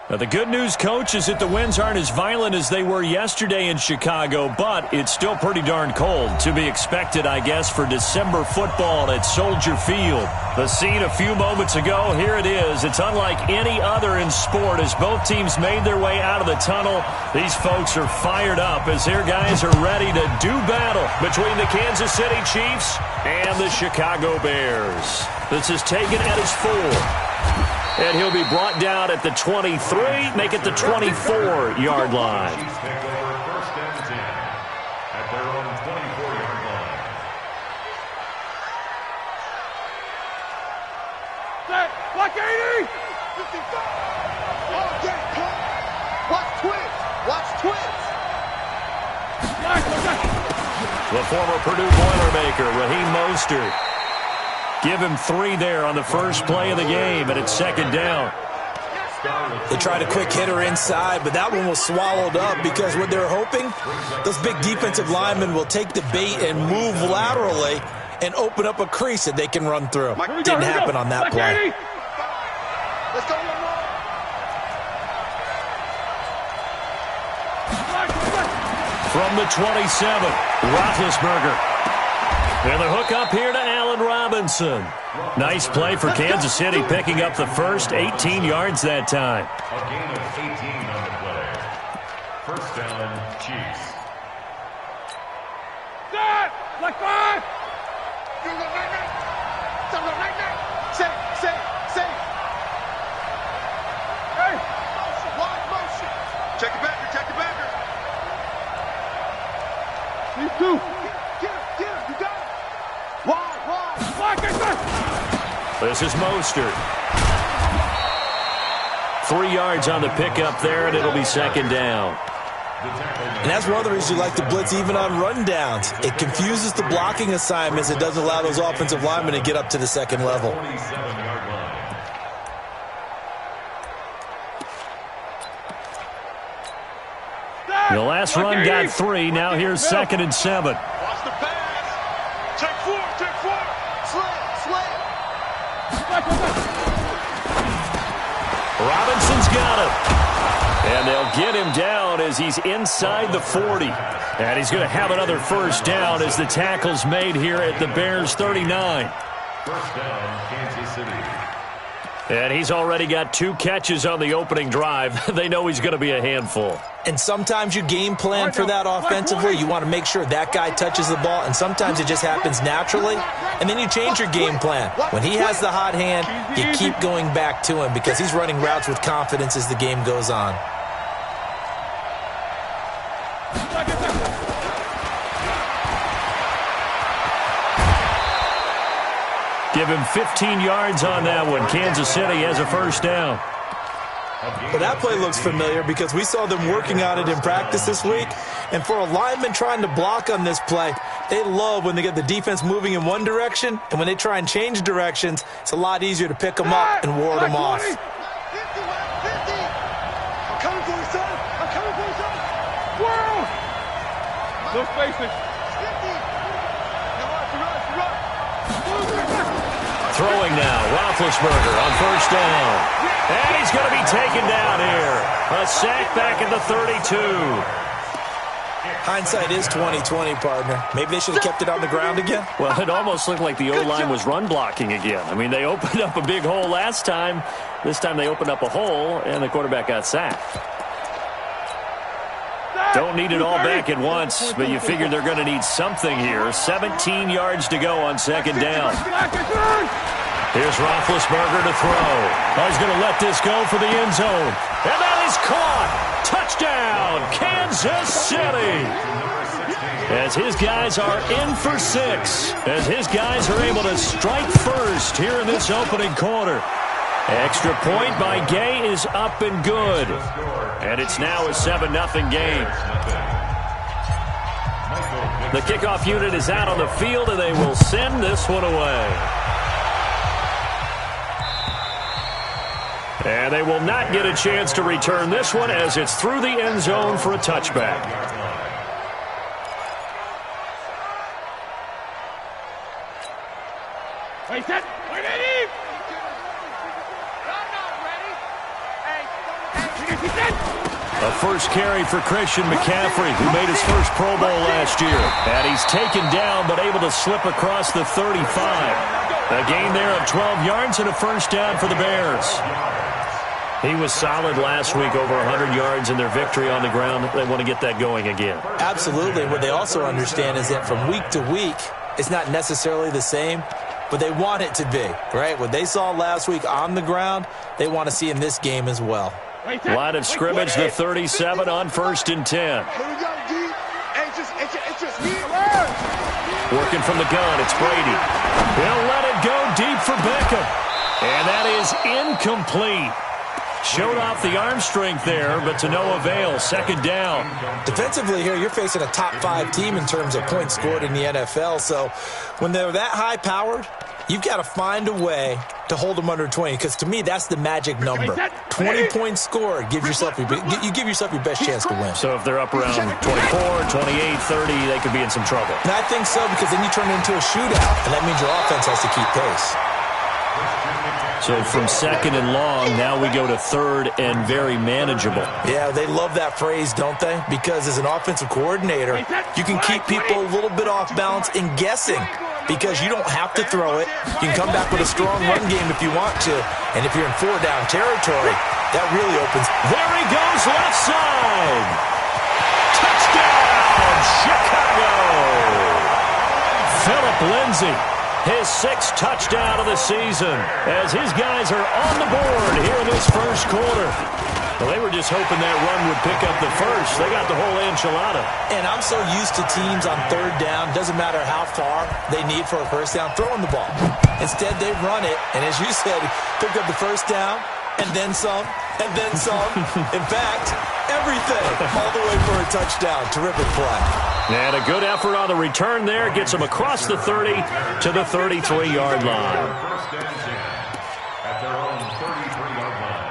Now, the good news, Coach, is that the winds aren't as violent as they were yesterday in Chicago, but it's still pretty darn cold. To be expected, I guess, for December football at Soldier Field. The scene a few moments ago, here it is. It's unlike any other in sport as both teams made their way out of the tunnel. These folks are fired up as their guys are ready to do battle between the Kansas City Chiefs and the Chicago Bears. This is taken at his 4. And he'll be brought down at the 23, make it the 24-yard line. Chiefs take over first and 10 at their own 24-yard line. Set, block 80! Okay, watch twins! Watch twins! The former Purdue Boilermaker, Raheem Mostert. Give him 3 there on the first play of the game, and it's second down. They tried a quick hitter inside, but that one was swallowed up because what they're hoping, those big defensive linemen will take the bait and move laterally and open up a crease that they can run through. Didn't happen on that play. Let's go, one more. From the 27, Roethlisberger. And the hook up here to Allen Robinson. Nice play for Kansas City, picking up the first, 18 yards that time. A gain of 18 on the play. First down, Chiefs. Set, block 5! Say. Hey! Wide motion. Check the backer. These 2. Get him, you got it. Wide. Block it, set! This is Mostert. 3 yards on the pickup there, and it'll be second down. And that's one of the reasons you like to blitz even on rundowns. It confuses the blocking assignments. It doesn't allow those offensive linemen to get up to the second level. 47-yard line. The last run got 3. Now here's second and 7. Watch the pass. Check 4. Slam. Robinson's got him. And they'll get him down as he's inside the 40. And he's going to have another first down as the tackle's made here at the Bears' 39. First down, Kansas City. And he's already got 2 catches on the opening drive. They know he's going to be a handful. And sometimes you game plan for that offensively. You want to make sure that guy touches the ball, and sometimes it just happens naturally. And then you change your game plan. When he has the hot hand, you keep going back to him because he's running routes with confidence as the game goes on. Give him 15 yards on that one. Kansas City has a first down. Well, that play looks familiar because we saw them working on it in practice this week. And for a lineman trying to block on this play, they love when they get the defense moving in one direction. And when they try and change directions, it's a lot easier to pick them up and ward them off. 50. I'm coming for you, son. Whoa! No spaces. 50. Run. Throwing now, Roethlisberger on first down. And he's going to be taken down here. A sack back at the 32. Hindsight is 20/20, partner. Maybe they should have kept it on the ground again. Well, it almost looked like the O-line was run blocking again. I mean, they opened up a big hole last time. This time they opened up a hole, and the quarterback got sacked. Don't need it all back at once, but you figure they're going to need something here. 17 yards to go on second down. Here's Roethlisberger to throw. Oh, he's going to let this go for the end zone. And that is caught. Touchdown, Kansas City. As his guys are in for 6. As his guys are able to strike first here in this opening quarter. Extra point by Gay is up and good. And it's now a 7-0 game. The kickoff unit is out on the field, and they will send this one away. And they will not get a chance to return this one as it's through the end zone for a touchback. Wait, set. Wait, ready? I'm not ready. Hey, A first carry for Christian McCaffrey, who made his first Pro Bowl last year. And he's taken down, but able to slip across the 35. A gain there of 12 yards and a first down for the Bears. He was solid last week, over 100 yards in their victory on the ground. They want to get that going again. Absolutely. What they also understand is that from week to week, it's not necessarily the same, but they want it to be, right? What they saw last week on the ground, they want to see in this game as well. Line of scrimmage, the 37 on 1st and 10. Here we go, D. It's just me. Working from the gun, it's Brady. He'll let it go deep for Beckham. And that is incomplete. Showed off the arm strength there, but to no avail. 2nd down. Defensively here, you're facing a top 5 team in terms of points scored in the NFL. So when they're that high-powered, you've got to find a way to hold them under 20, because to me, that's the magic number. 20 points scored, you give yourself your best chance to win. So if they're up around 24, 28, 30, they could be in some trouble. And I think so, because then you turn it into a shootout, and that means your offense has to keep pace. So from 2nd and long, now we go to 3rd and very manageable. Yeah, they love that phrase, don't they? Because as an offensive coordinator, you can keep people a little bit off balance and guessing, because you don't have to throw it. You can come back with a strong run game if you want to. And if you're in 4-down territory, that really opens. There he goes, left side. Touchdown, Chicago. Philip Lindsay, his 6th touchdown of the season, as his guys are on the board here in this first quarter. Well, they were just hoping that run would pick up the first. They got the whole enchilada. And I'm so used to teams on 3rd down, doesn't matter how far they need for a first down, throwing the ball. Instead, they run it, and as you said, pick up the first down, and then some, and then some. In fact, everything, all the way for a touchdown. Terrific play. And a good effort on the return there. Gets them across the 30 to the 33-yard line. At their own 33-yard line.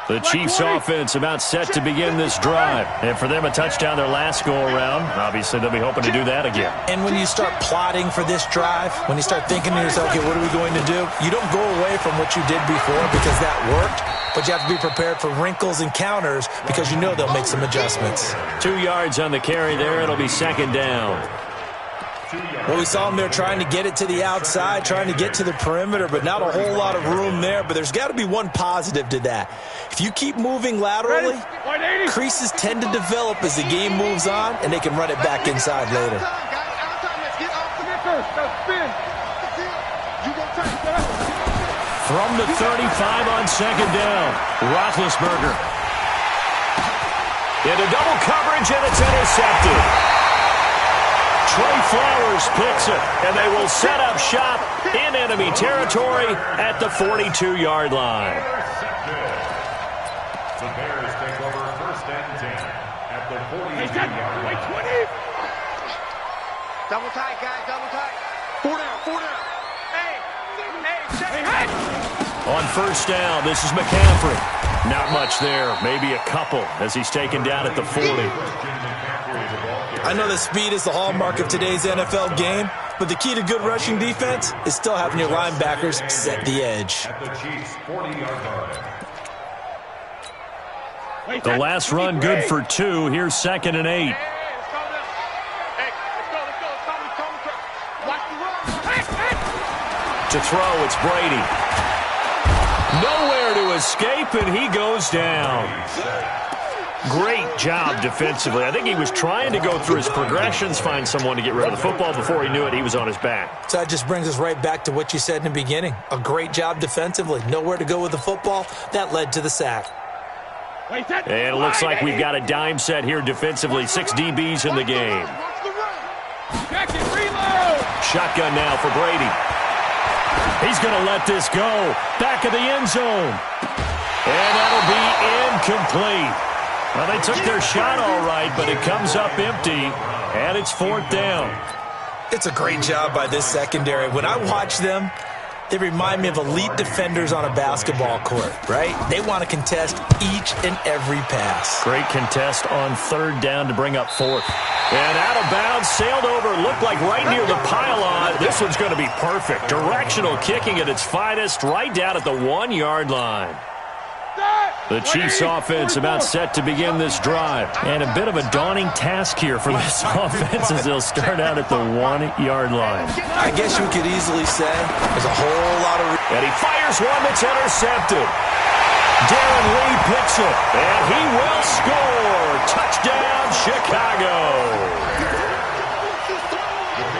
The Chiefs offense about set to begin this drive. And for them, a touchdown their last go-around. Obviously, they'll be hoping to do that again. And when you start plotting for this drive, when you start thinking to yourself, okay, what are we going to do? You don't go away from what you did before because that worked, but you have to be prepared for wrinkles and counters because you know they'll make some adjustments. 2 yards on the carry there. It'll be 2nd down. Well, we saw them there trying to get it to the outside, trying to get to the perimeter, but not a whole lot of room there. But there's got to be one positive to that. If you keep moving laterally, creases tend to develop as the game moves on, and they can run it back inside later. From the 35 on 2nd down, Roethlisberger. Into double coverage, and it's intercepted. Trey Flowers picks it, and they will set up shop in enemy territory at the 42-yard line. The Bears take over 1st and 10 at the 42-yard line. Double tight, guys, double tight. 4 down. Hey. On 1st down, this is McCaffrey. Not much there, maybe a couple as he's taken down at the 40. I know that speed is the hallmark of today's NFL game, but the key to good rushing defense is still having your linebackers set the edge. At the Chiefs' 40-yard line. The last run good for 2. Here's 2nd and 8. To throw, it's Brady. Nowhere to escape, and he goes down. Great job defensively. I think he was trying to go through his progressions, find someone to get rid of the football. Before he knew it, he was on his back. So that just brings us right back to what you said in the beginning. A great job defensively. Nowhere to go with the football. That led to the sack. And it looks like we've got a dime set here defensively. 6 DBs in the game. Shotgun now for Brady. He's going to let this go. Back of the end zone. And that'll be incomplete. Well, they took their shot all right, but it comes up empty, and it's 4th down. It's a great job by this secondary. When I watch them, they remind me of elite defenders on a basketball court, right? They want to contest each and every pass. Great contest on 3rd down to bring up 4th. And out of bounds, sailed over, looked like right near the pylon. This one's going to be perfect. Directional kicking at its finest, right down at the 1-yard line. The Chiefs offense about set to begin this drive. And a bit of a daunting task here for this offense as they'll start out at the 1-yard line. I guess you could easily say there's a whole lot of... And he fires one that's intercepted. Darren Lee picks it, and he will score. Touchdown, Chicago.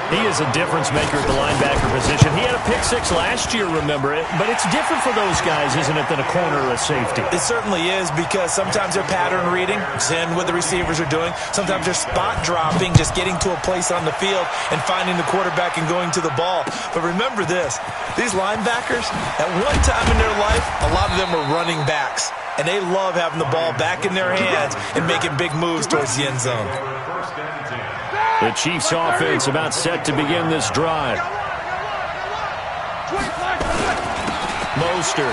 He is a difference maker at the linebacker position. He had a pick-6 last year, remember it, but it's different for those guys, isn't it, than a corner or a safety? It certainly is, because sometimes they're pattern reading, seeing what the receivers are doing. Sometimes they're spot dropping, just getting to a place on the field and finding the quarterback and going to the ball. But remember this, these linebackers, at one time in their life, a lot of them were running backs, and they love having the ball back in their hands and making big moves towards the end zone. The Chiefs offense about set to begin this drive. Mostert.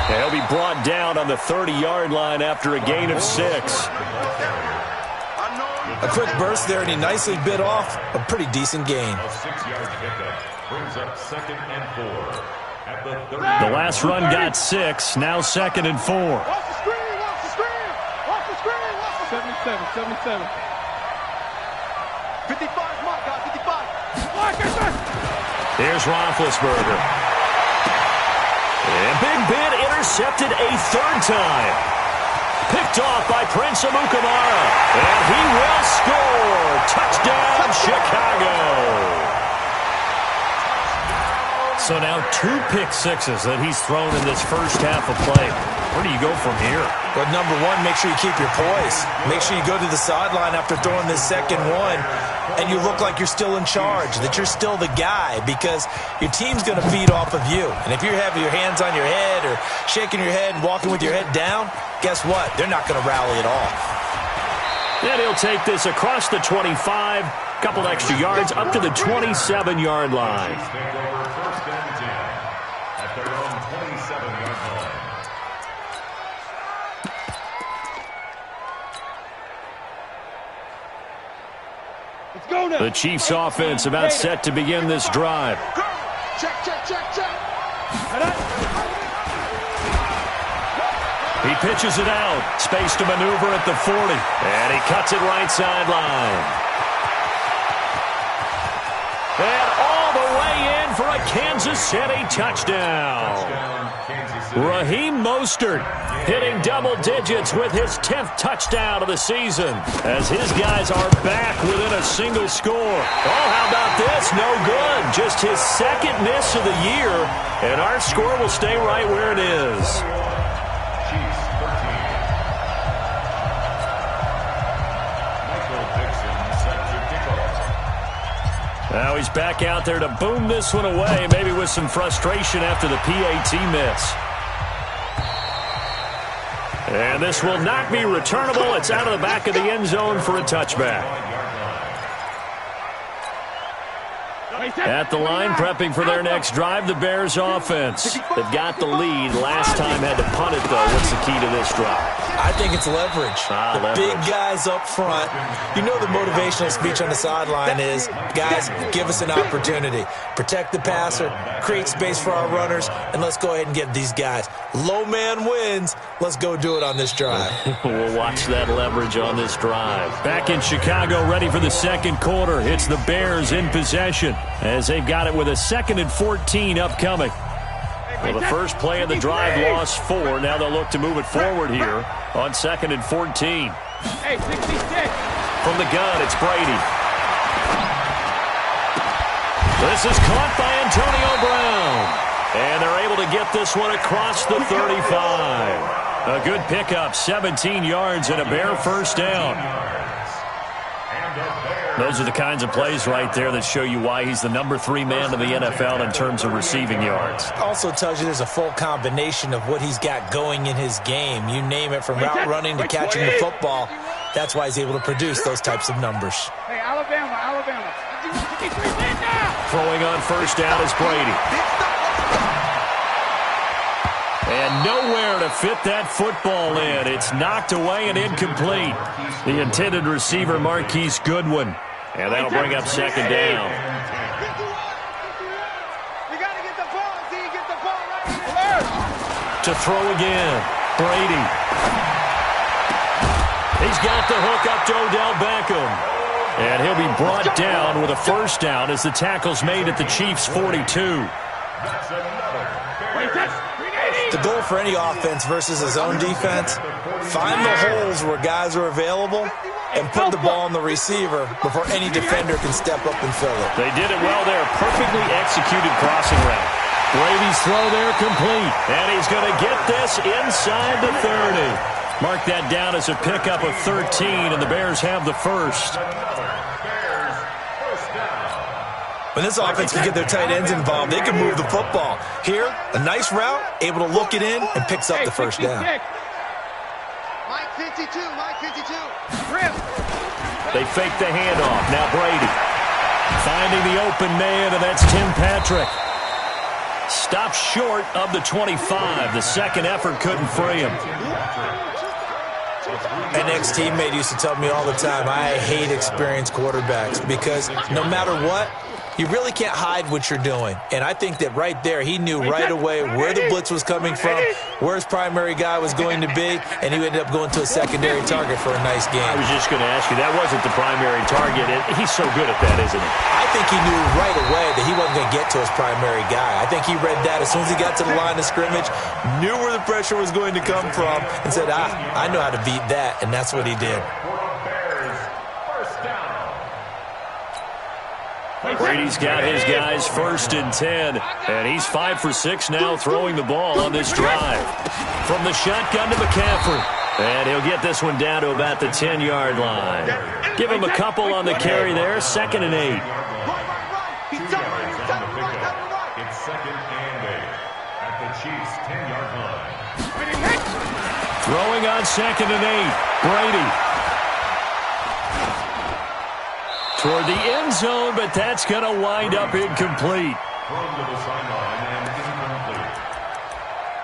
He'll be brought down on the 30-yard line after a gain of 6. A quick burst there, and he nicely bit off a pretty decent gain. A 6-yard pickup brings up 2nd and 4 at the 30. The last run got 6, now 2nd and 4. Watch the screen, watch the screen, watch the screen, watch the 77. 55, Mark, guys, 55. Here's Roethlisberger. And Big Ben intercepted a 3rd time. Picked off by Prince Amukamara. And he will score. Touchdown, Chicago. So now 2 pick-6s that he's thrown in this first half of play. Where do you go from here? But number one, make sure you keep your poise. Make sure you go to the sideline after throwing this second one, and you look like you're still in charge, that you're still the guy, because your team's going to feed off of you. And if you're having your hands on your head or shaking your head and walking with your head down, guess what? They're not going to rally at all. Then he'll take this across the 25, couple extra yards, up to the 27-yard line. The Chiefs offense about set to begin this drive. Check. He pitches it out. Space to maneuver at the 40. And he cuts it right sideline. And all the way in for a Kansas City touchdown. Raheem Mostert hitting double digits with his 10th touchdown of the season as his guys are back within a single score. Oh, how about this? No good. Just his 2nd miss of the year, and our score will stay right where it is. Chiefs 13. Michael Dixon set to kick off. Now he's back out there to boom this one away, maybe with some frustration after the PAT miss. And this will not be returnable. It's out of the back of the end zone for a touchback. At the line, prepping for their next drive, the Bears offense. They've got the lead. Last time had to punt it, though. What's the key to this drive? I think it's leverage. The big guys up front. You know the motivational speech on the sideline is, guys, give us an opportunity. Protect the passer, create space for our runners, and let's go ahead and get these guys. Low man wins. Let's go do it on this drive. We'll watch that leverage on this drive. Back in Chicago, ready for the second quarter. It's the Bears in possession as they've got it with a 2nd and 14 upcoming. Well, the first play of the drive lost 4. Now they'll look to move it forward here on 2nd and 14. Hey, 66. From the gun, it's Brady. This is caught by Antonio Brown. And they're able to get this one across the 35. A good pickup, 17 yards and a Bear first down. Those are the kinds of plays right there that show you why he's the number 3 man in the NFL in terms of receiving yards. Also tells you there's a full combination of what he's got going in his game. You name it, from route running to catching the football. That's why he's able to produce those types of numbers. Hey, Alabama. Throwing on first down is Brady. And nowhere to fit that football in. It's knocked away and incomplete. The intended receiver, Marquise Goodwin. And that'll bring up 2nd down. You got to get the ball. See, get the ball right. To throw again. Brady. He's got the hook up to Odell Beckham. And he'll be brought down with a first down as the tackle's made at the Chiefs' 42. The goal for any offense versus his own defense, find the holes where guys are available and put the ball on the receiver before any defender can step up and fill it. They did it well there. Perfectly executed crossing route. Brady's throw there complete. And he's going to get this inside the 30. Mark that down as a pickup of 13, and the Bears have the first. When this offense can get their tight ends involved, they can move the football. Here, a nice route, able to look it in, and picks up the first down. Mike 52, Mike 52. They fake the handoff. Now Brady finding the open man, and that's Tim Patrick. Stopped short of the 25. The second effort couldn't free him. An ex-teammate used to tell me all the time, I hate experienced quarterbacks because no matter what, you really can't hide what you're doing. And I think that right there, he knew right away where the blitz was coming from, where his primary guy was going to be, and he ended up going to a secondary target for a nice game. I was just going to ask you, that wasn't the primary target. He's so good at that, isn't he? I think he knew right away that he wasn't going to get to his primary guy. I think he read that as soon as he got to the line of scrimmage, knew where the pressure was going to come from, and said, I know how to beat that, and that's what he did. Brady's got his guys first and 10, and he's 5 for 6 now throwing the ball on this drive. From the shotgun to McCaffrey, and he'll get this one down to about the 10-yard line. Give him a couple on the carry there, 2nd and 8. It's 2 yards on the pickup. It's 2nd and 8 at the Chiefs' 10-yard line. Throwing on 2nd and 8, Brady. Toward the end zone, but that's going to wind up incomplete. Thrown to the sideline and incomplete.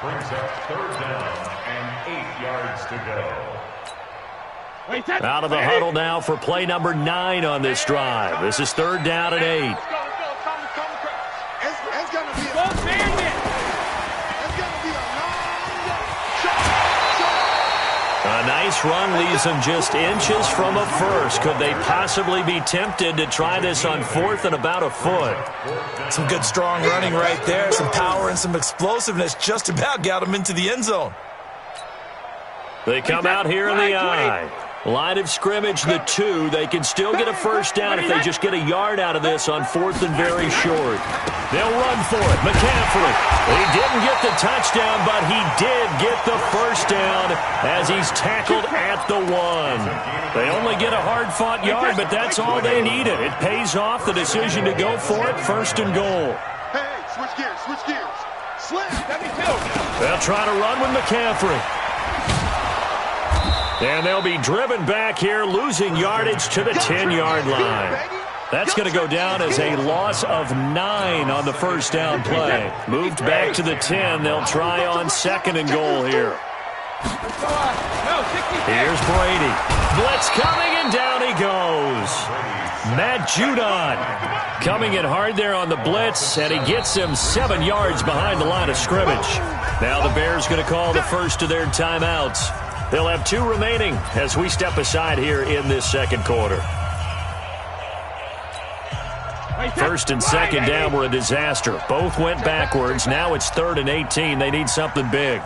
Brings up 3rd down and 8 yards to go. Out of the huddle now for play number 9 on this drive. This is 3rd down and 8. It's going to be a long shot. A nice run leaves them just inches from a first. Could they possibly be tempted to try this on 4th and about a foot? Some good strong running right there, some power and some explosiveness just about got him into the end zone. They come out here in the I. Line of scrimmage, the 2. They can still get a first down if they just get a yard out of this on 4th and very short. They'll run for it. McCaffrey. He didn't get the touchdown, but he did get the first down as he's tackled at the 1. They only get a hard-fought yard, but that's all they needed. It pays off the decision to go for it, 1st and goal. Hey, switch gears, switch gears. Slim, They'll try to run with McCaffrey. And they'll be driven back here, losing yardage to the 10-yard line. That's going to go down as a loss of 9 on the first down play. Moved back to the 10. They'll try on 2nd and goal here. Here's Brady. Blitz coming, and down he goes. Matt Judon coming in hard there on the blitz, and he gets him 7 yards behind the line of scrimmage. Now the Bears going to call the first of their timeouts. They'll have 2 remaining as we step aside here in this second quarter. 1st and 2nd down were a disaster. Both went backwards. Now it's 3rd and 18. They need something big.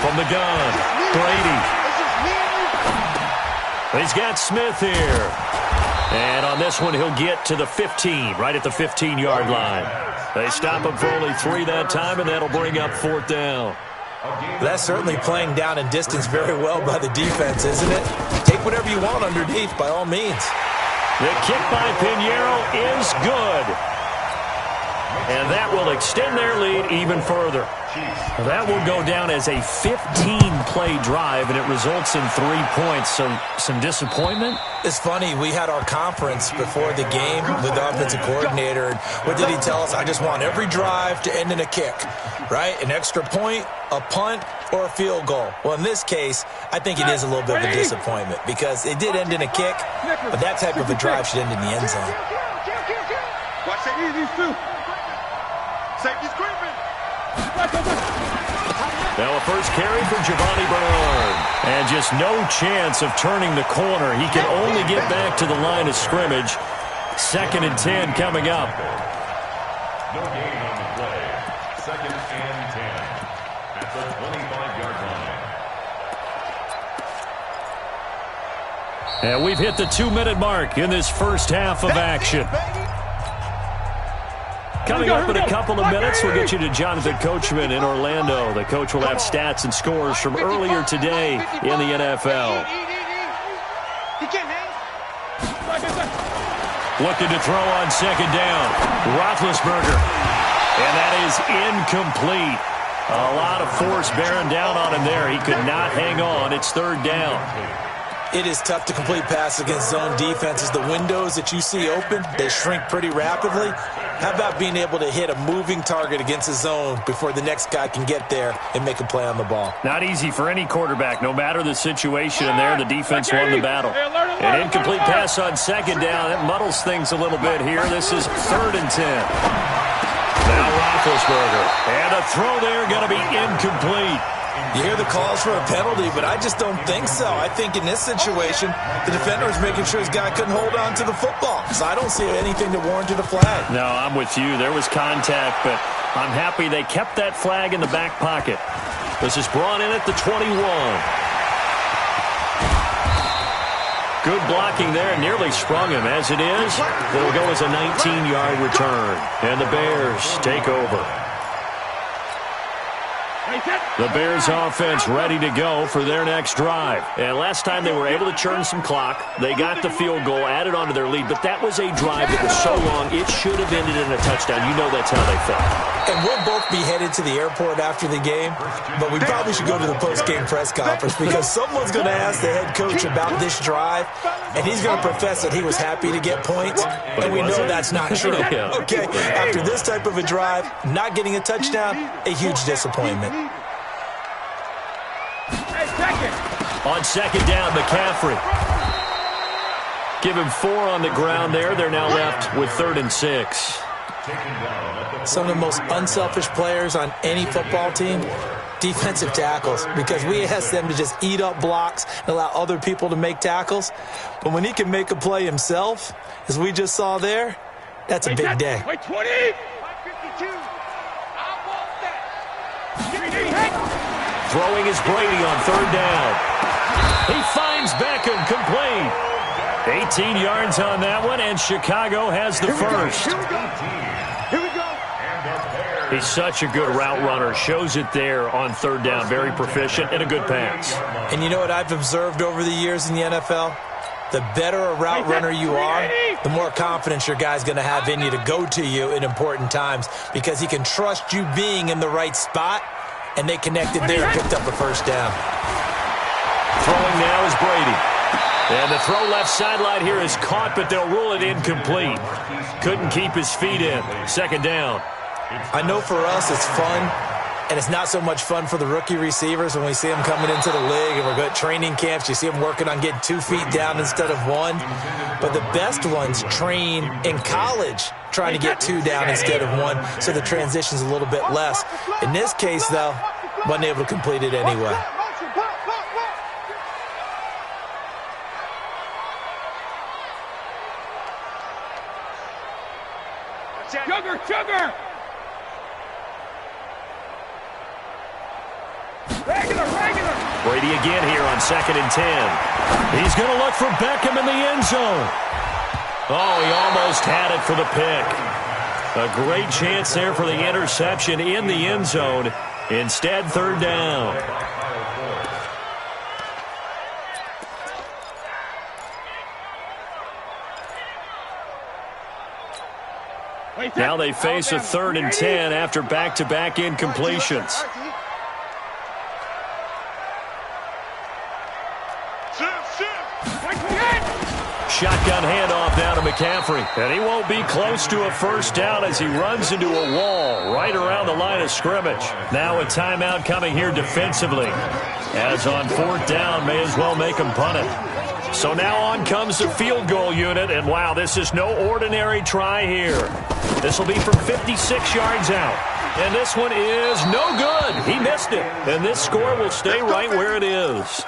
From the gun, Brady. He's got Smith here. And on this one, he'll get to the 15, right at the 15-yard line. They stop him for only 3 that time, and that'll bring up 4th down. That's certainly playing down in distance very well by the defense, isn't it? Take whatever you want underneath, by all means. The kick by Pinheiro is good. And that will extend their lead even further. That will go down as a 15-play drive, and it results in 3 points. So some disappointment? It's funny, we had our conference before the game with the offensive coordinator, and what did he tell us? I just want every drive to end in a kick, right? An extra point, a punt, or a field goal. Well, in this case, I think it is a little bit of a disappointment because it did end in a kick, but that type of a drive should end in the end zone. Watch that. Safety's creeping. Now a first carry for Giovanni Bernard. And just no chance of turning the corner. He can only get back to the line of scrimmage. 2nd and 10 coming up. No gain on the play. 2nd and 10 at the 25-yard line. And we've hit the 2-minute mark in this first half of action. Coming up in a couple of minutes, we'll get you to Jonathan Coachman in Orlando. The coach will have stats and scores from earlier today in the NFL. Looking to throw on 2nd down. Roethlisberger. And that is incomplete. A lot of force bearing down on him there. He could not hang on. It's 3rd down. It is tough to complete passes against zone defenses. The windows that you see open, they shrink pretty rapidly. How about being able to hit a moving target against a zone before the next guy can get there and make a play on the ball? Not easy for any quarterback, no matter the situation. And there, the defense won the battle. An incomplete pass on 2nd down. It muddles things a little bit here. This is 3rd and 10. Now Roethlisberger. And a throw there going to be incomplete. You hear the calls for a penalty, but I just don't think so. I think in this situation, the defender is making sure his guy couldn't hold on to the football. So I don't see anything that warranted a flag. No, I'm with you. There was contact, but I'm happy they kept that flag in the back pocket. This is brought in at the 21. Good blocking there. Nearly sprung him. As it is, it'll go as a 19-yard return. And the Bears take over. The Bears offense ready to go for their next drive. And last time they were able to churn some clock. They got the field goal, added on to their lead, but that was a drive that was so long it should have ended in a touchdown. You know that's how they felt. And we'll both be headed to the airport after the game, but we probably should go to the post-game press conference because someone's going to ask the head coach about this drive, and he's going to profess that he was happy to get points, and we know that's not true. Okay, after this type of a drive, not getting a touchdown, a huge disappointment. On 2nd down, McCaffrey. Give him 4 on the ground there. They're now left with 3rd and 6. Some of the most unselfish players on any football team, defensive tackles, because we ask them to just eat up blocks and allow other people to make tackles. But when he can make a play himself, as we just saw there, that's a big day. Wait, 20. 552. I want that. Throwing is Brady on 3rd down. He finds Beckham complete. 18 yards on that one, and Chicago has the first. Here we go. He's such a good route runner. Shows it there on 3rd down. Very proficient and a good pass. And you know what I've observed over the years in the NFL? The better a route runner you are, the more confidence your guy's going to have in you to go to you in important times because he can trust you being in the right spot, and they connected there and picked up a first down. Throwing now is Brady. And the throw left sideline here is caught, but they'll rule it incomplete. Couldn't keep his feet in. 2nd down. I know for us it's fun, and it's not so much fun for the rookie receivers when we see them coming into the league and we're going to training camps. You see them working on getting 2 feet down instead of 1. But the best ones train in college trying to get 2 down instead of 1, so the transition's a little bit less. In this case, though, wasn't able to complete it anyway. Sugar! Regular! Brady again here on 2nd and 10. He's going to look for Beckham in the end zone. Oh, he almost had it for the pick. A great chance there for the interception in the end zone. Instead, 3rd down. Now they face a 3rd and 10 after back-to-back incompletions. Shotgun handoff now to McCaffrey. And he won't be close to a first down as he runs into a wall right around the line of scrimmage. Now a timeout coming here defensively. As on 4th down, may as well make him punt it. So now on comes the field goal unit, and wow, this is no ordinary try here. This will be from 56 yards out. And this one is no good. He missed it. And this score will stay right where it is.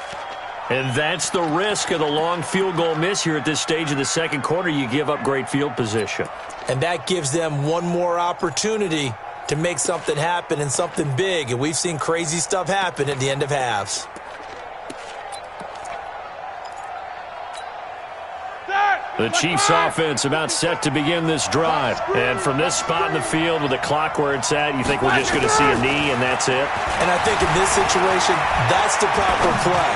And that's the risk of the long field goal miss here at this stage of the second quarter. You give up great field position. And that gives them one more opportunity to make something happen and something big. And we've seen crazy stuff happen at the end of halves. The Chiefs offense about set to begin this drive. And from this spot in the field with the clock where it's at, you think we're just going to see a knee and that's it? And I think in this situation, that's the proper play.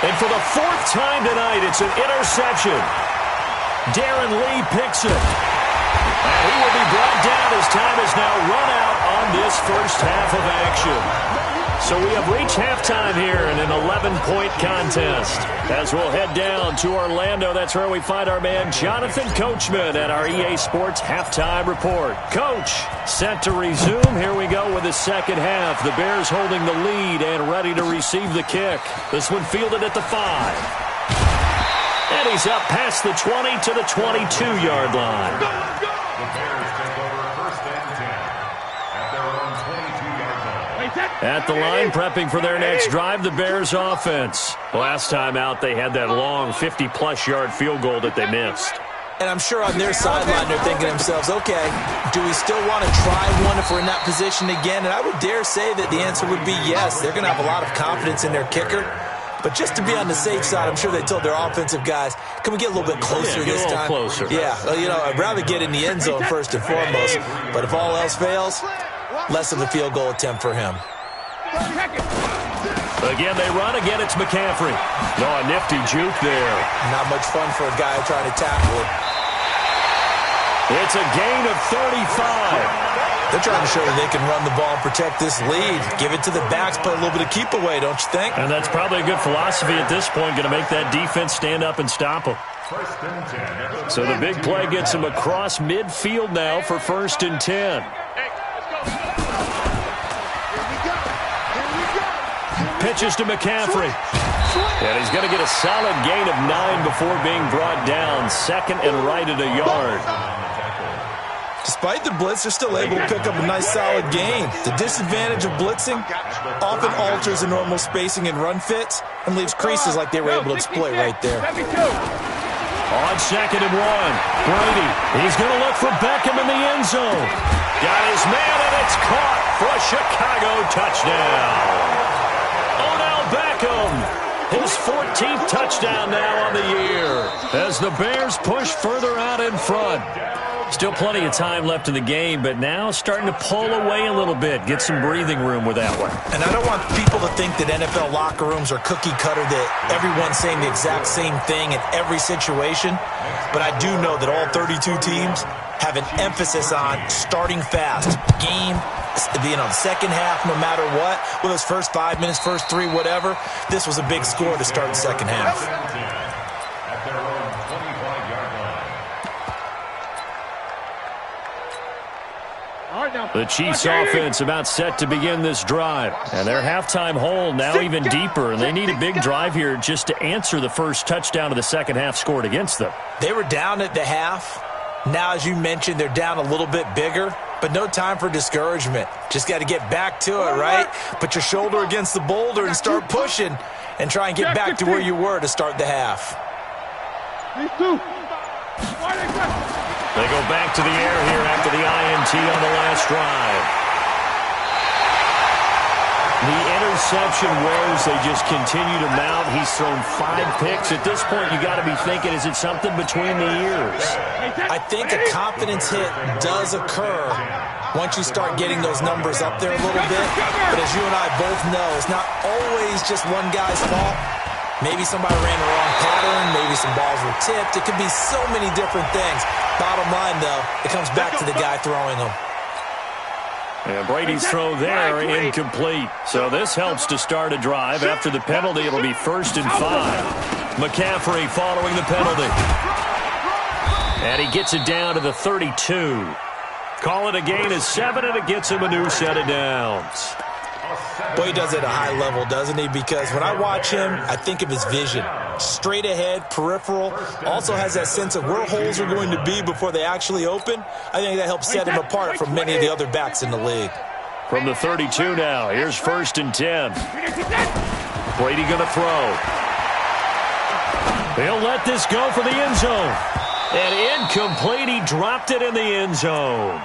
And for the fourth time tonight, it's an interception. Darren Lee picks it. And he will be brought down as time is now run out on this first half of action. So we have reached halftime here in an 11-point contest. As we'll head down to Orlando, that's where we find our man Jonathan Coachman at our EA Sports Halftime Report. Coach, set to resume. Here we go with the second half. The Bears holding the lead and ready to receive the kick. This one fielded at the 5. And he's up past the 20 to the 22-yard line. The Bears take over first and 10 at their own 22-yard line. At the line, prepping for their next drive, the Bears offense. Last time out, they had that long 50-plus yard field goal that they missed. And I'm sure on their sideline, they're thinking to themselves, okay, do we still want to try one if we're in that position again? And I would dare say that the answer would be yes. They're going to have a lot of confidence in their kicker. But just to be on the safe side, I'm sure they told their offensive guys, can we get a little bit closer this time? Closer. Yeah, well, you know, I'd rather get in the end zone first and foremost. But if all else fails, less of a field goal attempt for him. Again, they run. Again, it's McCaffrey. No, a nifty juke there. Not much fun for a guy trying to tackle him. It's a gain of 35. They're trying to show that they can run the ball and protect this lead. Give it to the backs, play a little bit of keep away, don't you think? And that's probably a good philosophy at this point, going to make that defense stand up and stop them. First and 10. So the big play gets him across midfield now for first and 10. Pitches to McCaffrey. And he's going to get a solid gain of 9 before being brought down. Second and right at a yard. Despite the blitz, they're still able to pick up a nice solid gain. The disadvantage of blitzing often alters the normal spacing and run fits and leaves creases like they were able to exploit right there. On second and 1, Brady. He's going to look for Beckham in the end zone. Got his man, and it's caught for a Chicago touchdown. Beckham, his 14th touchdown now on the year as the Bears push further out in front. Still plenty of time left in the game, but now starting to pull away a little bit, get some breathing room with that one. And I don't want people to think that NFL locker rooms are cookie cutter, that everyone's saying the exact same thing in every situation, but I do know that all 32 teams have an emphasis on starting fast. Game, being on the second half, no matter what, with those first 5 minutes, first 3, whatever, this was a big score to start the second half. At their own 25-yard line. The Chiefs offense about set to begin this drive. And their halftime hole now even deeper. And they need a big drive here just to answer the first touchdown of the second half scored against them. They were down at the half. Now, as you mentioned, they're down a little bit bigger, but no time for discouragement. Just got to get back to it, right? Put your shoulder against the boulder and start pushing and try and get back to where you were to start the half. They go back to the air here after the INT on the last drive. The interception woes, they just continue to mount. He's thrown 5 picks. At this point, you got to be thinking, is it something between the ears? I think a confidence hit does occur once you start getting those numbers up there a little bit. But as you and I both know, it's not always just one guy's fault. Maybe somebody ran the wrong pattern. Maybe some balls were tipped. It could be so many different things. Bottom line, though, it comes back to the guy throwing them. And Brady's throw there incomplete. So this helps to start a drive. After the penalty, it'll be first and 5. McCaffrey following the penalty. And he gets it down to the 32. Call it a gain of 7, and it gets him a new set of downs. Boy, he does it at a high level, doesn't he? Because when I watch him, I think of his vision. straight ahead, peripheral, also has that sense of where holes are going to be before they actually open. I think that helps set him apart from many of the other backs in the league. From the 32 now, here's 1st and 10. Brady going to throw. He'll let this go for the end zone. And incomplete, he dropped it in the end zone.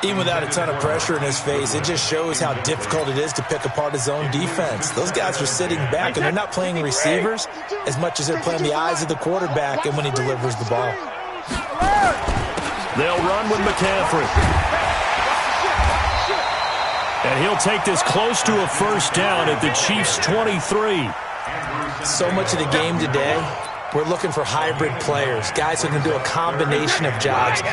Even without a ton of pressure in his face, it just shows how difficult it is to pick apart his own defense. Those guys are sitting back, and they're not playing receivers as much as they're playing the eyes of the quarterback and when he delivers the ball. They'll run with McCaffrey. And he'll take this close to a 1st down at the Chiefs' 23. So much of the game today, we're looking for hybrid players, guys who can do a combination of jobs.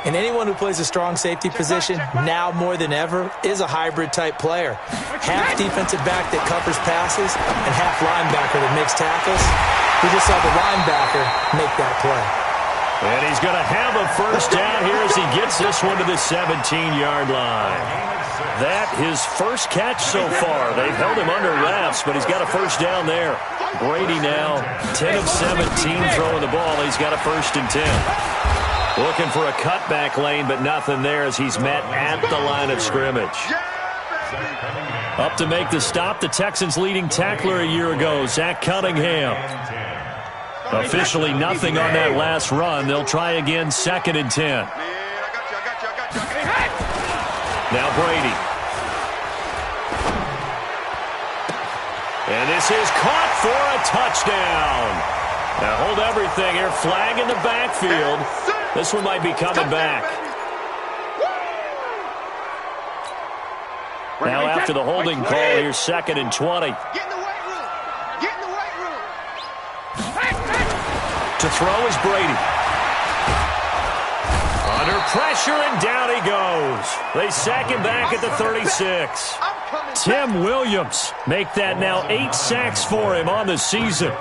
And anyone who plays a strong safety position, now more than ever, is a hybrid-type player. Half defensive back that covers passes and half linebacker that makes tackles. We just saw the linebacker make that play. And he's going to have a 1st down here as he gets this one to the 17-yard line. That his first catch so far. They've held him under wraps, but he's got a 1st down there. Brady now 10 of 17 throwing the ball. He's got a 1st and 10. Looking for a cutback lane, but nothing there as he's met at the line of scrimmage. Up to make the stop, the Texans' leading tackler a year ago, Zach Cunningham. Officially nothing on that last run. They'll try again, 2nd and 10. Now Brady. And this is caught for a touchdown. Now hold everything here. Flag in the backfield. This one might be coming back. Now after the holding call, here's 2nd and 20. Get in the weight room. Get in the weight room. To throw is Brady. Under pressure, and down he goes. They sack him back at the 36. Tim Williams make that now 8 sacks for him on the season.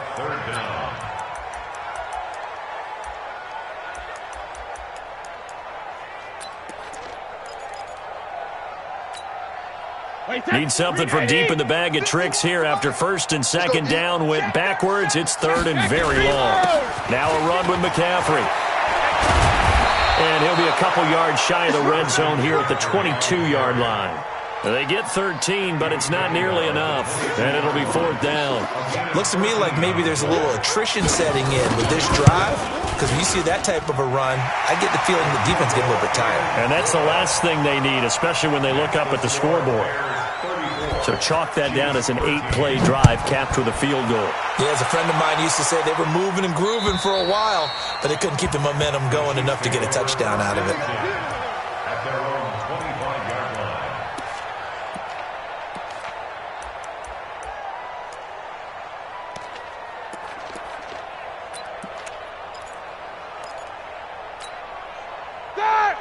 Need something from deep in the bag of tricks here after 1st and 2nd down went backwards. It's 3rd and very long. Now a run with McCaffrey. And he'll be a couple yards shy of the red zone here at the 22-yard line. They get 13, but it's not nearly enough. And it'll be 4th down. Looks to me like maybe there's a little attrition setting in with this drive, because when you see that type of a run, I get the feeling the defense get a little bit tired. And that's the last thing they need, especially when they look up at the scoreboard. So chalk that down as an 8-play drive capped with a field goal. Yeah, as a friend of mine used to say, they were moving and grooving for a while, but they couldn't keep the momentum going enough to get a touchdown out of it. At their own 25-yard line.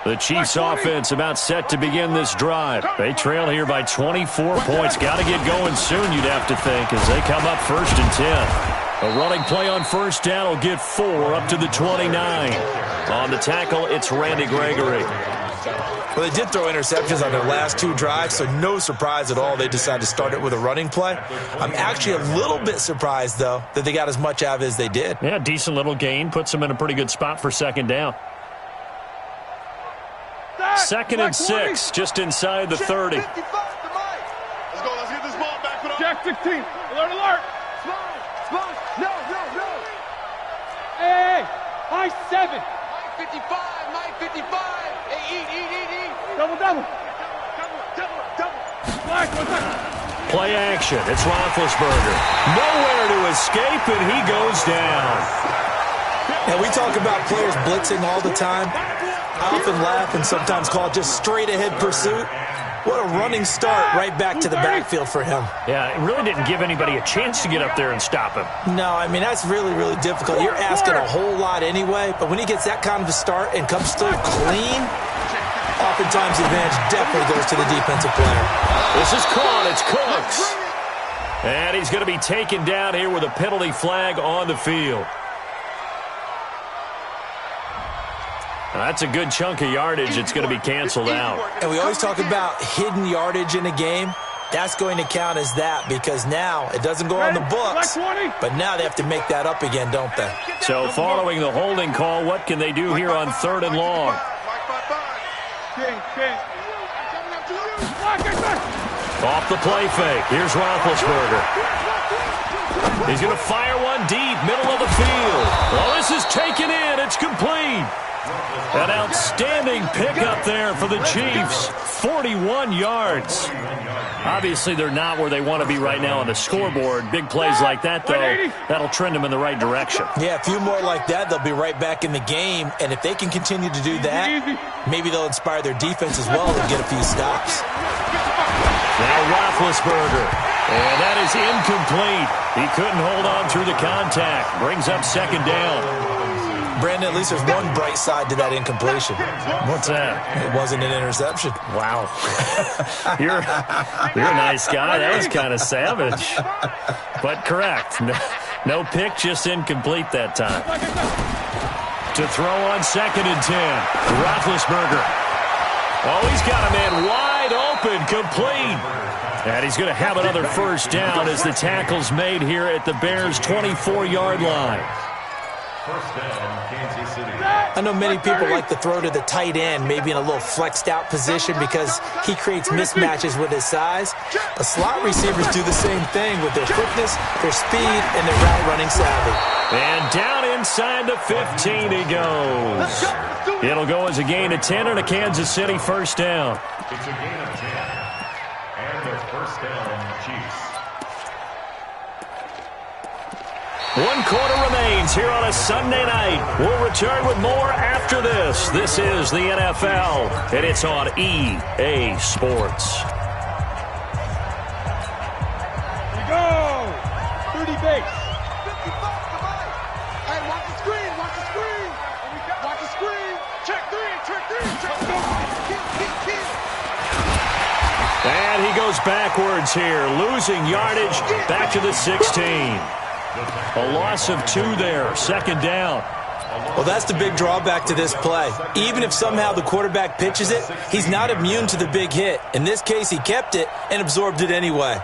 The Chiefs offense about set to begin this drive. They trail here by 24 points. Got to get going soon, you'd have to think, as they come up 1st and 10. A running play on 1st down will get 4 up to the 29. On the tackle, it's Randy Gregory. Well, they did throw interceptions on their last 2 drives, so no surprise at all they decided to start it with a running play. I'm actually a little bit surprised, though, that they got as much out of it as they did. Yeah, decent little gain. Puts them in a pretty good spot for 2nd down. 2nd and 6, just inside the 30. Let's go. Let's get this ball back. Jack 16. Alert, alert. Small. No. Hey. High 7. Mike 55. Hey, eat. Double. Play action. It's Roethlisberger. Nowhere to escape, and he goes down. Now, we talk about players blitzing all the time. I often laugh and sometimes call it just straight-ahead pursuit. What a running start right back to the backfield for him. Yeah, it really didn't give anybody a chance to get up there and stop him. No, I mean, that's really, really difficult. You're asking a whole lot anyway, but when he gets that kind of a start and comes through clean, oftentimes the advantage definitely goes to the defensive player. This is caught. It's Cooks. And he's going to be taken down here with a penalty flag on the field. That's a good chunk of yardage. It's going to be canceled out. And we always talk about hidden yardage in a game. That's going to count as that because now it doesn't go on the books, but now they have to make that up again, don't they? So following the holding call, what can they do here on 3rd and long? Off the play fake. Here's Roethlisberger. He's going to fire one deep, middle of the field. Well, this is taken in. It's complete. An outstanding pickup there for the Chiefs. 41 yards. Obviously, they're not where they want to be right now on the scoreboard. Big plays like that, though, that'll trend them in the right direction. Yeah, a few more like that, they'll be right back in the game. And if they can continue to do that, maybe they'll inspire their defense as well and get a few stops. Now Roethlisberger. And that is incomplete. He couldn't hold on through the contact. Brings up 2nd down. Brandon, at least there's one bright side to that incompletion. What's that? It wasn't an interception. Wow. You're a nice guy. That was kind of savage. But correct. No pick, just incomplete that time. To throw on 2nd and 10. Roethlisberger. Oh, he's got a man wide open, complete. And he's going to have another 1st down as the tackle's made here at the Bears' 24-yard line. First down, Kansas City. I know many people like to throw to the tight end, maybe in a little flexed out position because he creates mismatches with his size. But slot receivers do the same thing with their quickness, their speed, and their route running savvy. And down inside the 15 he goes. It'll go as a gain of 10 and a Kansas City 1st down. It's a gain of 10. And a 1st down, Chiefs. 1 quarter remains here on a Sunday night. We'll return with more after this. This is the NFL, and it's on EA Sports. Here we go. 30 base. Hey, watch the screen, watch the screen. Watch the screen. Check 3, check 3, check 3. Kill. And he goes backwards here, losing yardage back to the 16. A loss of 2 there, 2nd down. Well, that's the big drawback to this play. Even if somehow the quarterback pitches it, he's not immune to the big hit. In this case, he kept it and absorbed it anyway.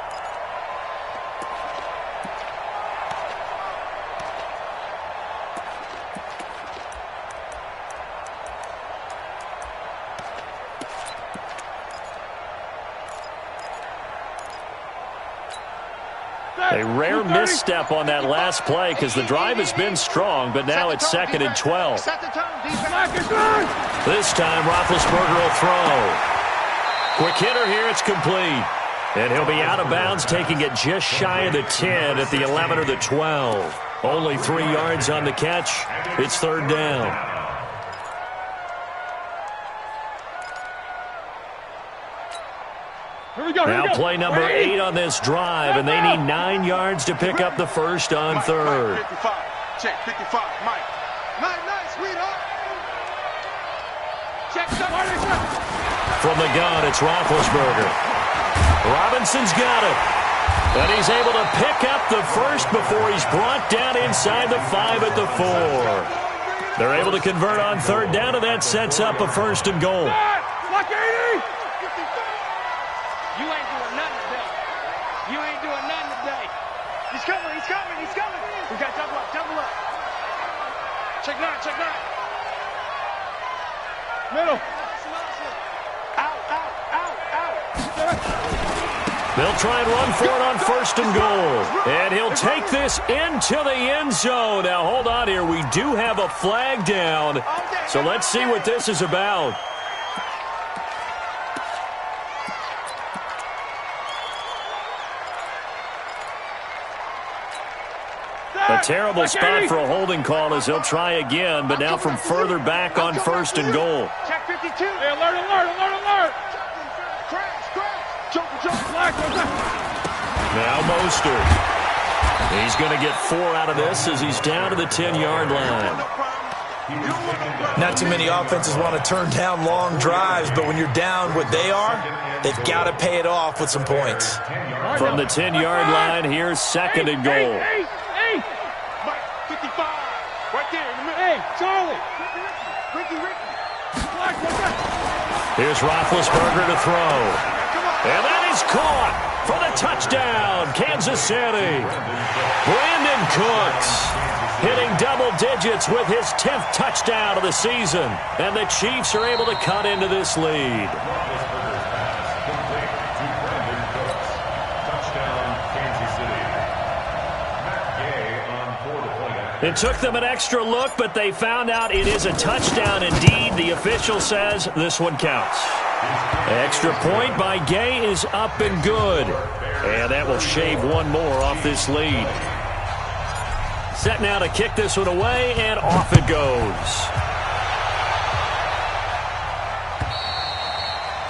A rare misstep on that last play because the drive has been strong, but now it's 2nd and 12. This time, Roethlisberger will throw. Quick hitter here, it's complete. And he'll be out of bounds, taking it just shy of the 10 at the 11 or the 12. Only 3 yards on the catch. It's 3rd down. Now play number 8 on this drive, and they need 9 yards to pick up the 1st on 3rd. 55. Check 55, Mike. Nice, sweetheart. Check somebody. From the gun, it's Roethlisberger. Robinson's got it. And he's able to pick up the 1st before he's brought down inside the 5 at the 4. They're able to convert on 3rd down, and that sets up a 1st and goal. You ain't doing nothing today. You ain't doing nothing today. He's coming. We got double up. Check 9. Middle. Out. They'll try and run for it on 1st and goal. And he'll take this into the end zone. Now, hold on here. We do have a flag down. So let's see what this is about. A terrible spot for a holding call as he'll try again, but now from further back on 1st and goal. Check 52. Hey, alert. Crash. Jump. Now Mostert. He's going to get 4 out of this as he's down to the 10-yard line. Not too many offenses want to turn down long drives, but when you're down what they are, they've got to pay it off with some points. From the 10-yard line, here's 2nd and goal. Mike, 55. Right there in the middle. Hey, Charlie. Ricky. Here's Roethlisberger to throw. And that is caught. for the touchdown, Kansas City. Brandon Cooks hitting double digits with his 10th touchdown of the season. And the Chiefs are able to cut into this lead. It took them an extra look, but they found out it is a touchdown indeed. The official says this one counts. Extra point by Gay is up and good. And that will shave one more off this lead. Set now to kick this one away, and off it goes.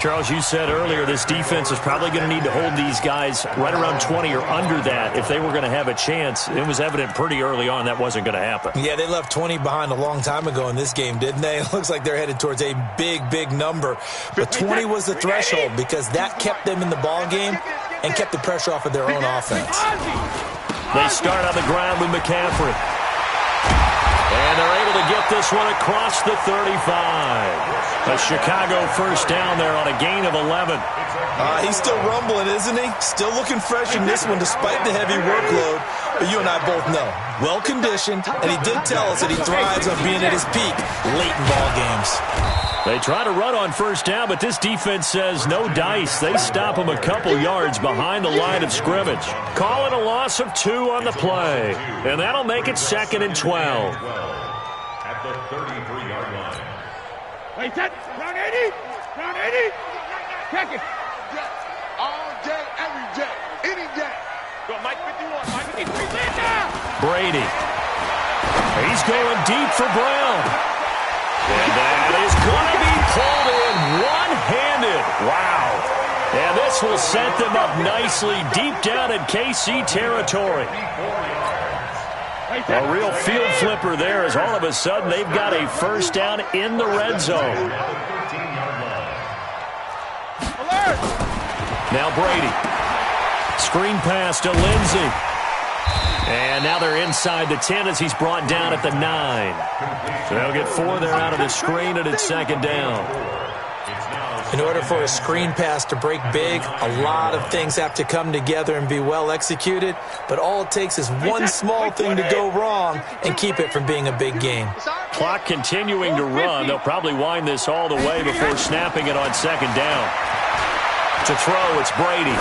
Charles, you said earlier this defense is probably going to need to hold these guys right around 20 or under that if they were going to have a chance. It was evident pretty early on that wasn't going to happen. Yeah, they left 20 behind a long time ago in this game, didn't they? It looks like they're headed towards a big, big number. But 20 was the threshold because that kept them in the ball game and kept the pressure off of their own offense. They start on the ground with McCaffrey. And they're able to get this one across the 35. A Chicago first down there on a gain of 11. He's still rumbling, isn't he? Still looking fresh in this one despite the heavy workload. But you and I both know, well-conditioned, and he did tell us that he thrives on being at his peak late in ball games. They try to run on first down, but this defense says no dice. They stop him a couple yards behind the line of scrimmage. Calling a loss of 2 on the play. And that'll make it 2nd and 12. At the 33-yard line. Wait, set. Round 80. Round 80. Check it. All day, every day, any day. Go, Mike 51. Mike 53. Brady. He's going deep for Brown. And that is going to be pulled in one-handed. Wow. And this will set them up nicely deep down in KC territory. A real field flipper there as all of a sudden they've got a first down in the red zone. Now Brady. Screen pass to Lindsey. And now they're inside the 10 as he's brought down at the 9. So they'll get 4 there out of the screen, and it's 2nd down. In order for a screen pass to break big, a lot of things have to come together and be well executed. But all it takes is one small thing to go wrong and keep it from being a big game. Clock continuing to run. They'll probably wind this all the way before snapping it on 2nd down. To throw, it's Brady.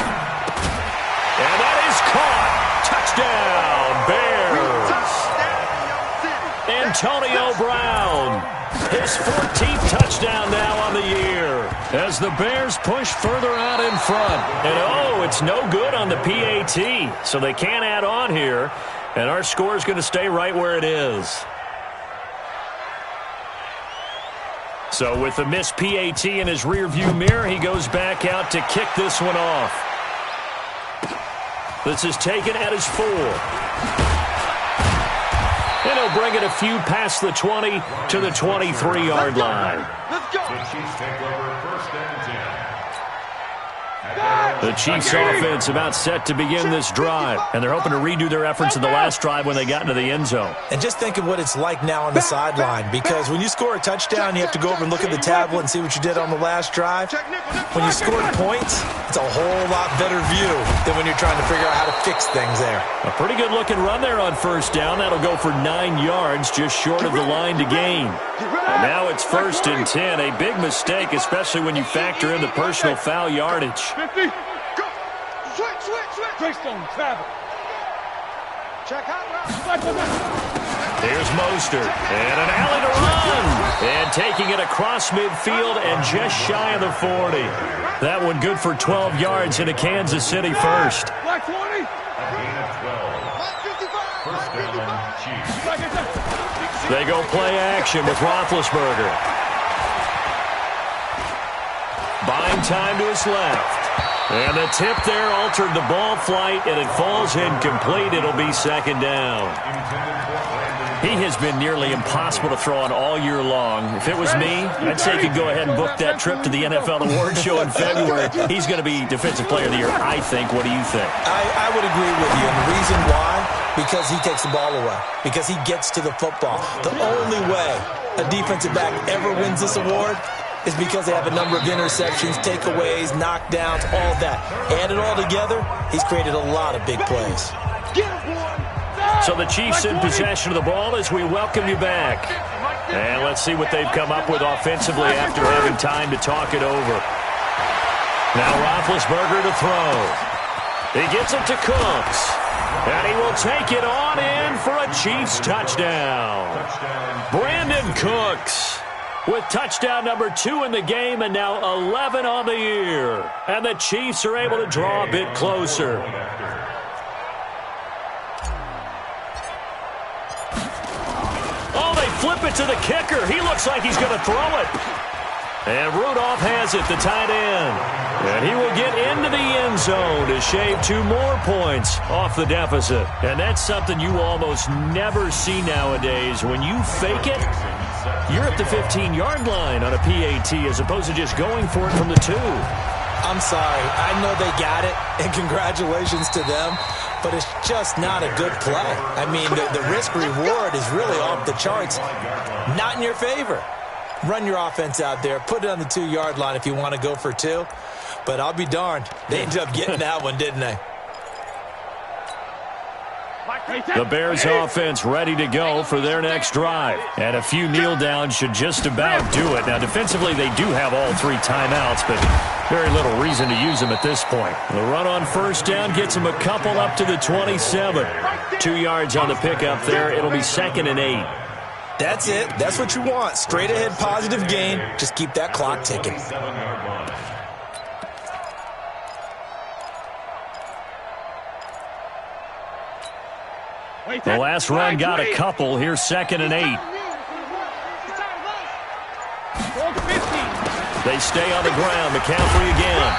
And that is caught. Touchdown, Bears. Antonio Brown. His 14th touchdown now on the year as the Bears push further out in front. And, it's no good on the PAT, so they can't add on here. And our score is going to stay right where it is. So with the missed PAT in his rearview mirror, he goes back out to kick this one off. This is taken at his 4. And he'll bring it a few past the 20 to the 23-yard line. Let's go. The Chiefs take over 1st and 10. The Chiefs offense about set to begin this drive, and they're hoping to redo their efforts in the last drive when they got into the end zone. And just think of what it's like now on the sideline, because when you score a touchdown, you have to go over and look at the tablet and see what you did on the last drive. When you scored points, it's a whole lot better view than when you're trying to figure out how to fix things there. A pretty good-looking run there on first down. That'll go for 9 yards, just short of the line to gain. And now it's 1st and 10. A big mistake, especially when you factor in the personal foul yardage. 50. Go. Switch. Greystone, travel. Check out. There's Mostert. And an alley to run. And taking it across midfield and just shy of the 40. That one good for 12 yards into Kansas City first. Black 20. A gain of 12. First down, Chiefs. They go play action with Roethlisberger. Buying time to his left. And the tip there altered the ball flight, and it falls incomplete. It'll be 2nd down. He has been nearly impossible to throw on all year long. If it was me, I'd say he could go ahead and book that trip to the NFL Awards show in February. He's going to be Defensive Player of the Year, I think. What do you think? I would agree with you, and the reason why, because he takes the ball away, because he gets to the football. The only way a defensive back ever wins this award is because they have a number of interceptions, takeaways, knockdowns, all that. Add it all together, he's created a lot of big plays. So the Chiefs in possession of the ball as we welcome you back. And let's see what they've come up with offensively after having time to talk it over. Now Roethlisberger to throw. He gets it to Cooks. And he will take it on in for a Chiefs touchdown. Brandon Cooks with touchdown number 2 in the game and now 11 on the year. And the Chiefs are able to draw a bit closer. Oh, they flip it to the kicker. He looks like he's going to throw it. And Rudolph has it, the tight end. And he will get into the end zone to shave 2 more points off the deficit. And that's something you almost never see nowadays. When you fake it, you're at the 15-yard line on a PAT as opposed to just going for it from the 2. I'm sorry. I know they got it, and congratulations to them, but it's just not a good play. I mean, the risk-reward is really off the charts. Not in your favor. Run your offense out there. Put it on the 2-yard line if you want to go for 2. But I'll be darned. They ended up getting that one, didn't they? The Bears offense ready to go for their next drive. And a few kneel downs should just about do it. Now, defensively, they do have all 3 timeouts, but very little reason to use them at this point. The run on first down gets them a couple up to the 27. 2 yards on the pickup there. It'll be 2nd and 8. That's it. That's what you want. Straight ahead positive gain. Just keep that clock ticking. The last run got a couple. Here's 2nd and 8. They stay on the ground. McCaffrey again.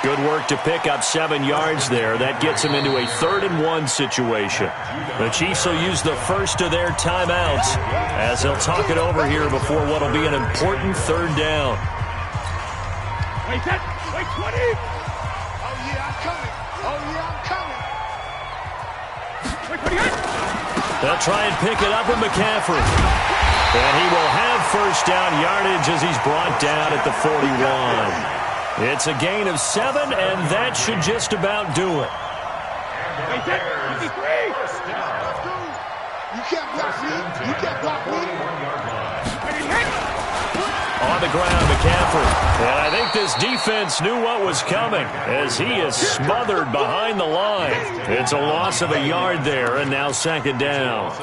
Good work to pick up 7 yards there. That gets them into a 3rd and 1 situation. The Chiefs will use the first of their timeouts as they'll talk it over here before what will be an important 3rd down. Wait, 20. Oh, yeah, I'm coming. Oh, yeah, I'm coming. They'll try and pick it up with McCaffrey. And he will have first down yardage as he's brought down at the 41. It's a gain of 7, and that should just about do it. You can't block me. You can't block me. On the ground, McCaffrey. And I think this defense knew what was coming as he is smothered behind the line. It's a loss of a yard there, and now 2nd down.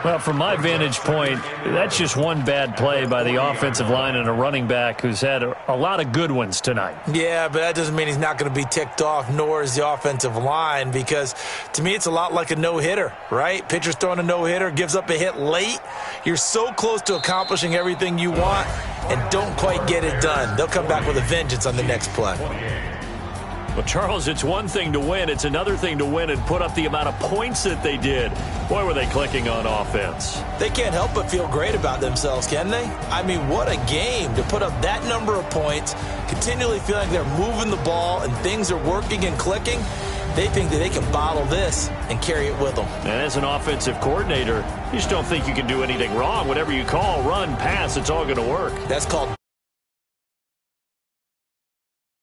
Well, from my vantage point, that's just one bad play by the offensive line and a running back who's had a lot of good ones tonight. Yeah, but that doesn't mean he's not going to be ticked off, nor is the offensive line, because to me it's a lot like a no-hitter, right? Pitcher's throwing a no-hitter, gives up a hit late. You're so close to accomplishing everything you want and don't quite get it done. They'll come back with a vengeance on the next play. Well, Charles, it's one thing to win. It's another thing to win and put up the amount of points that they did. Boy, were they clicking on offense. They can't help but feel great about themselves, can they? I mean, what a game to put up that number of points, continually feeling like they're moving the ball and things are working and clicking. They think that they can bottle this and carry it with them. And as an offensive coordinator, you just don't think you can do anything wrong. Whatever you call, run, pass, it's all going to work. That's called